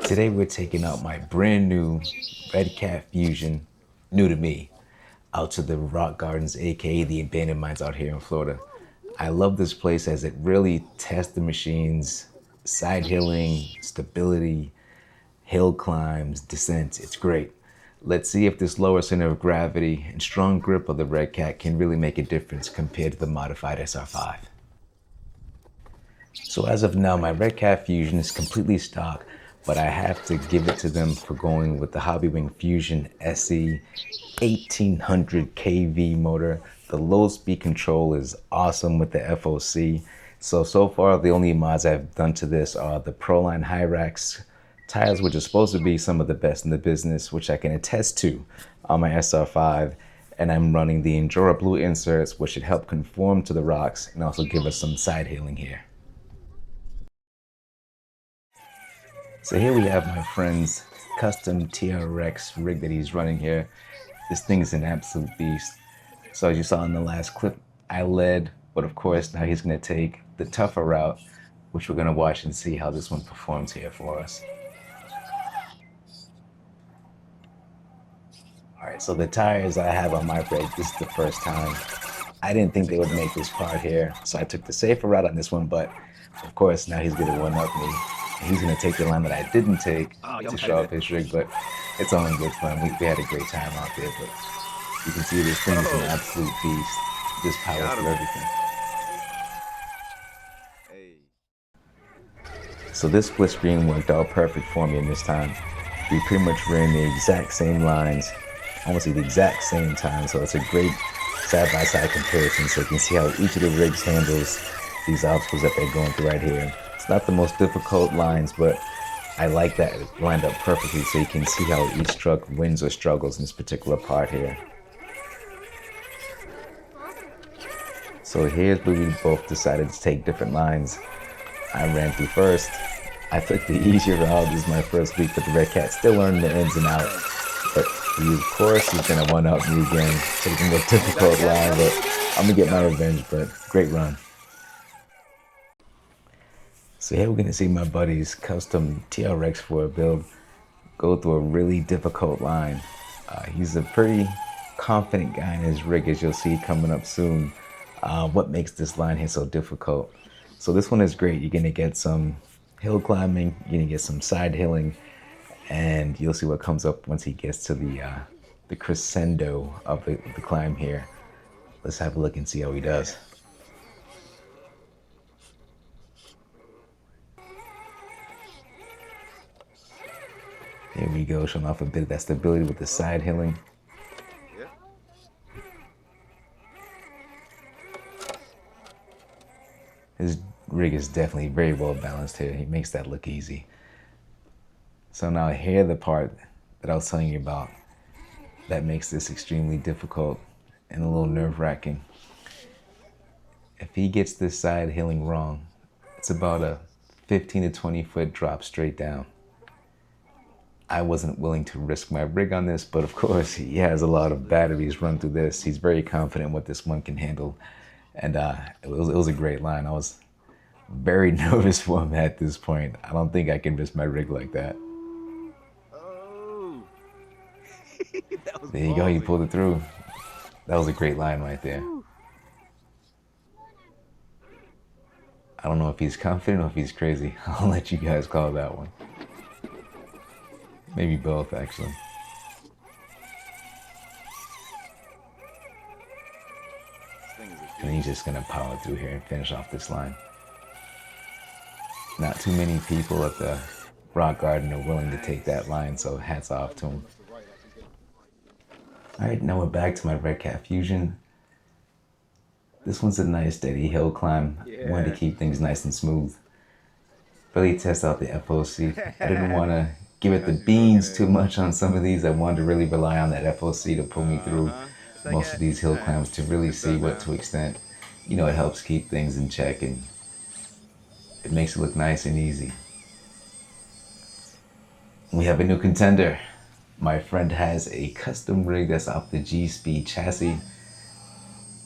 Today we're taking out my brand new Redcat Fusion, new to me, out to the rock gardens, aka the abandoned mines out here in Florida. I love this place as it really tests the machines, side hilling, stability, hill climbs, descents. It's great. Let's see if this lower center of gravity and strong grip of the Redcat can really make a difference compared to the modified SR5. So as of now, my Redcat Fusion is completely stock, but I have to give it to them for going with the HobbyWing Fusion SE 1800 kV motor. The low speed control is awesome with the FOC. So far the only mods I've done to this are the Proline Hyrax tires, which are supposed to be some of the best in the business, which I can attest to on my SR5. And I'm running the Injora blue inserts, which should help conform to the rocks and also give us some side healing here. So here we have my friend's custom TRX rig that he's running here. This thing is an absolute beast. So as you saw in the last clip, I led, but of course now he's gonna take the tougher route, which we're gonna watch and see how this one performs here for us. All right, so the tires I have on my rig, this is the first time. I didn't think they would make this part here, so I took the safer route on this one, but of course now he's gonna one-up me. He's gonna take the line that I didn't take to show off his rig, but it's all in good fun. We had a great time out there, but you can see this thing is an absolute beast. Just power through everything. So this split screen worked out perfect for me in this time. We pretty much ran the exact same lines, almost at the exact same time, so it's a great side-by-side comparison, so you can see how each of the rigs handles these obstacles that they're going through right here. It's not the most difficult lines, but I like that it lined up perfectly so you can see how each truck wins or struggles in this particular part here. So here's where we both decided to take different lines. I ran through first. I took the easier route. This is my first week with the Redcat, still learning the ins and outs. But of course, he's gonna one-up me again, taking the difficult line, but I'm gonna get my revenge, but great run. So here we're gonna see my buddy's custom TRX4 build go through a really difficult line. He's a pretty confident guy in his rig, as you'll see coming up soon. What makes this line here so difficult? So this one is great. You're gonna get some hill climbing, you're gonna get some side hilling, and you'll see what comes up once he gets to the crescendo of the climb here. Let's have a look and see how he does. There we go, showing off a bit of that stability with the side hilling. His rig is definitely very well balanced here. He makes that look easy. So now here the part that I was telling you about that makes this extremely difficult and a little nerve-wracking. If he gets this side hilling wrong, it's about a 15 to 20 foot drop straight down. I wasn't willing to risk my rig on this, but of course he has a lot of batteries run through this. He's very confident what this one can handle. And it was a great line. I was very nervous for him at this point. I don't think I can risk my rig like that. Oh. There you go, you pulled it through. That was a great line right there. I don't know if he's confident or if he's crazy. I'll let you guys call that one. Maybe both, actually. And he's just gonna power through here and finish off this line. Not too many people at the rock garden are willing to take that line, so hats off to him. All right, now we're back to my Redcat Fusion. This one's a nice steady hill climb. I wanted to keep things nice and smooth. Really test out the FOC. I didn't want to give it the beans too much on some of these. I wanted to really rely on that FOC to pull me through most of these hill climbs to really see what to extent, you know, it helps keep things in check and it makes it look nice and easy. We have a new contender. My friend has a custom rig that's off the G-Speed chassis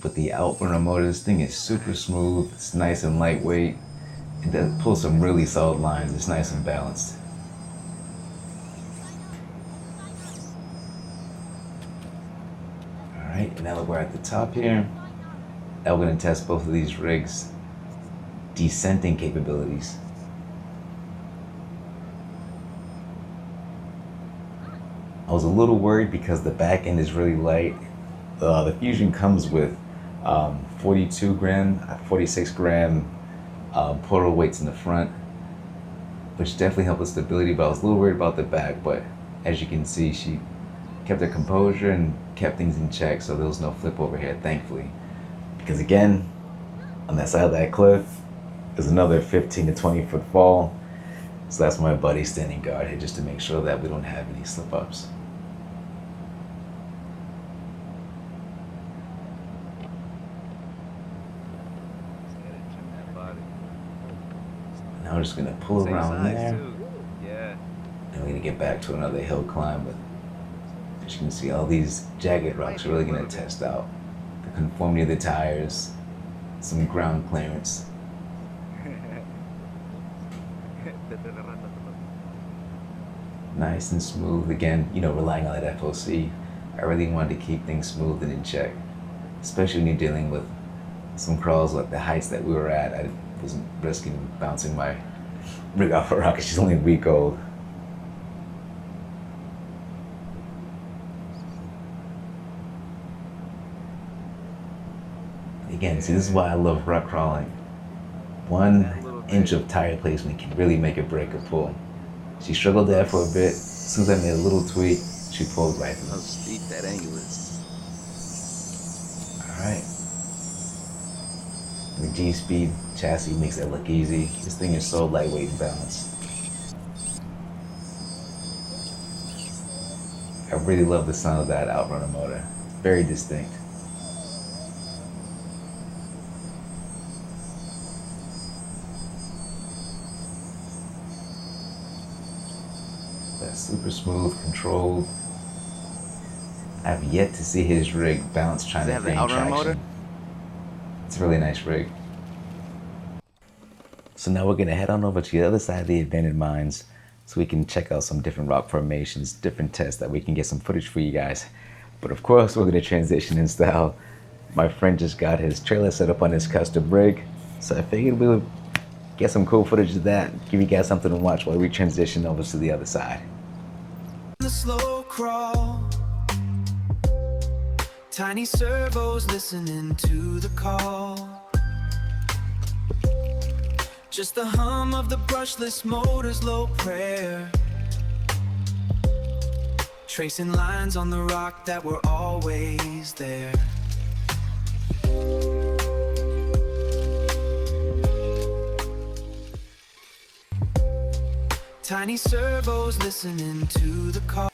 with the outrunner motor. This thing is super smooth, it's nice and lightweight. It does pull some really solid lines, it's nice and balanced. Now that we're at the top here, now we're gonna test both of these rigs' descenting capabilities. I was a little worried because the back end is really light. The Fusion comes with 42 gram, 46 gram portal weights in the front, which definitely helped with stability, but I was a little worried about the back. But as you can see, she kept her composure and kept things in check, so there was no flip over here, thankfully. Because again, on that side of that cliff, there's another 15 to 20 foot fall. So that's my buddy standing guard here just to make sure that we don't have any slip ups. Now we're just gonna pull around there. Yeah. And we're gonna get back to another hill climb. But as you can see, all these jagged rocks are really gonna test out the conformity of the tires, some ground clearance. Nice and smooth. Again, you know, relying on that FOC. I really wanted to keep things smooth and in check, especially when you're dealing with some crawls like the heights that we were at. I wasn't risking bouncing my rig off a rock. She's only a week old. Again, see, this is why I love rock crawling. 1 inch of tire placement can really make or break a pull. She struggled there for a bit. As soon as I made a little tweak, she pulled right through. How steep that angle is. All right. The G-Speed chassis makes that look easy. This thing is so lightweight and balanced. I really love the sound of that outrunner motor. Very distinct. That's super smooth, controlled. I've yet to see his rig bounce trying to gain traction. Motor? It's a really nice rig. So now we're gonna head on over to the other side of the abandoned mines so we can check out some different rock formations, different tests that we can get some footage for you guys. But of course, we're gonna transition in style. My friend just got his trailer set up on his custom rig, so I figured we would get some cool footage of that, give you guys something to watch while we transition over to the other side. The slow crawl, tiny servos listening to the call. Just the hum of the brushless motor's low prayer, tracing lines on the rock that were always there. Tiny servos listening to the call.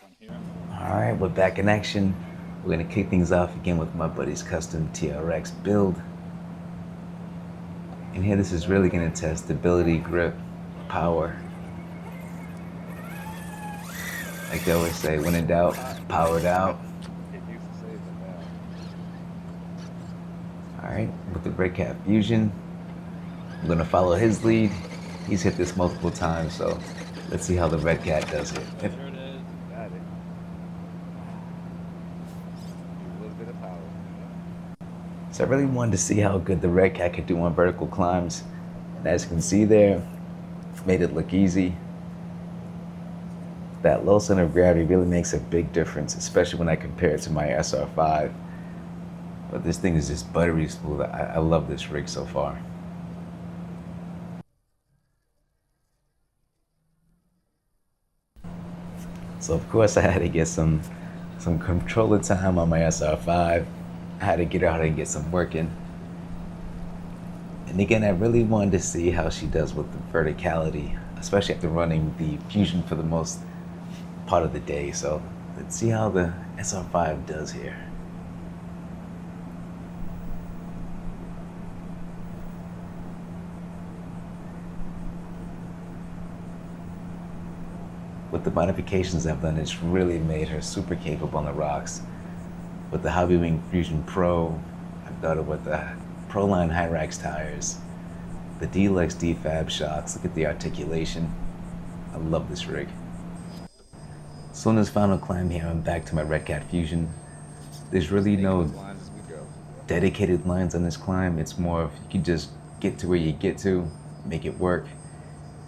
All right, we're back in action. We're gonna kick things off again with my buddy's custom TRX build. And here, this is really gonna test stability, grip, power. Like they always say, when in doubt, power it out. All right, with the Redcat Fusion, I'm gonna follow his lead. He's hit this multiple times, so let's see how the Redcat does it. So I really wanted to see how good the Redcat could do on vertical climbs. And as you can see there, made it look easy. That low center of gravity really makes a big difference, especially when I compare it to my SR5. But this thing is just buttery smooth. I love this rig so far. So of course I had to get some controller time on my SR5. I had to get her out and get some working. And again, I really wanted to see how she does with the verticality, especially after running the Fusion for the most part of the day. So let's see how the SR5 does here. With the modifications I've done, it's really made her super capable on the rocks. With the HobbyWing Fusion Pro, I've done it with the Proline Hyrax tires, the DLux defab shocks. Look at the articulation. I love this rig. So on this final climb here, I'm back to my Redcat Fusion. There's really no dedicated lines on this climb. It's more of you can just get to where you get to, make it work.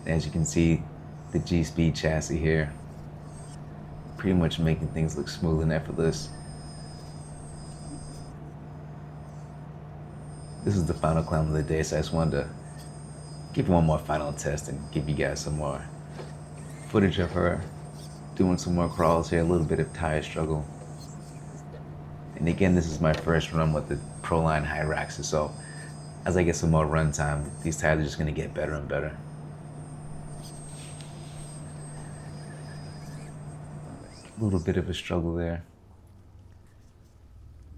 And as you can see, the G-Speed chassis here, pretty much making things look smooth and effortless. This is the final climb of the day, so I just wanted to give one more final test and give you guys some more footage of her doing some more crawls here, a little bit of tire struggle. And again, this is my first run with the Proline Hyraxes, so as I get some more run time, these tires are just gonna get better and better. A little bit of a struggle there,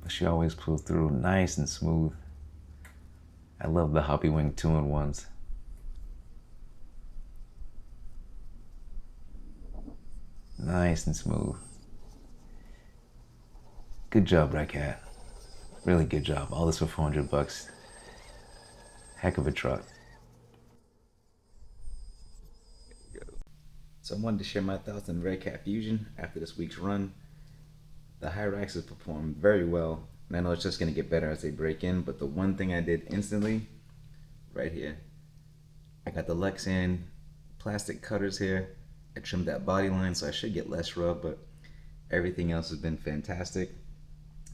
but she always pulls through nice and smooth. I love the HobbyWing 2-in-1s. Nice and smooth. Good job, Redcat. Really good job. All this for 400 bucks. Heck of a truck. So I wanted to share my thoughts on Redcat Fusion after this week's run. The Hyrax has performed very well, and I know it's just going to get better as they break in, but the one thing I did instantly, right here, I got the Lux in, plastic cutters here. I trimmed that body line, so I should get less rub, but everything else has been fantastic.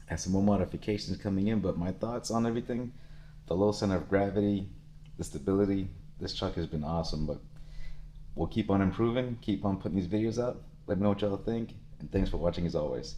I have some more modifications coming in, but my thoughts on everything, the low center of gravity, the stability, this truck has been awesome, but we'll keep on improving, keep on putting these videos out. Let me know what y'all think, and thanks for watching as always.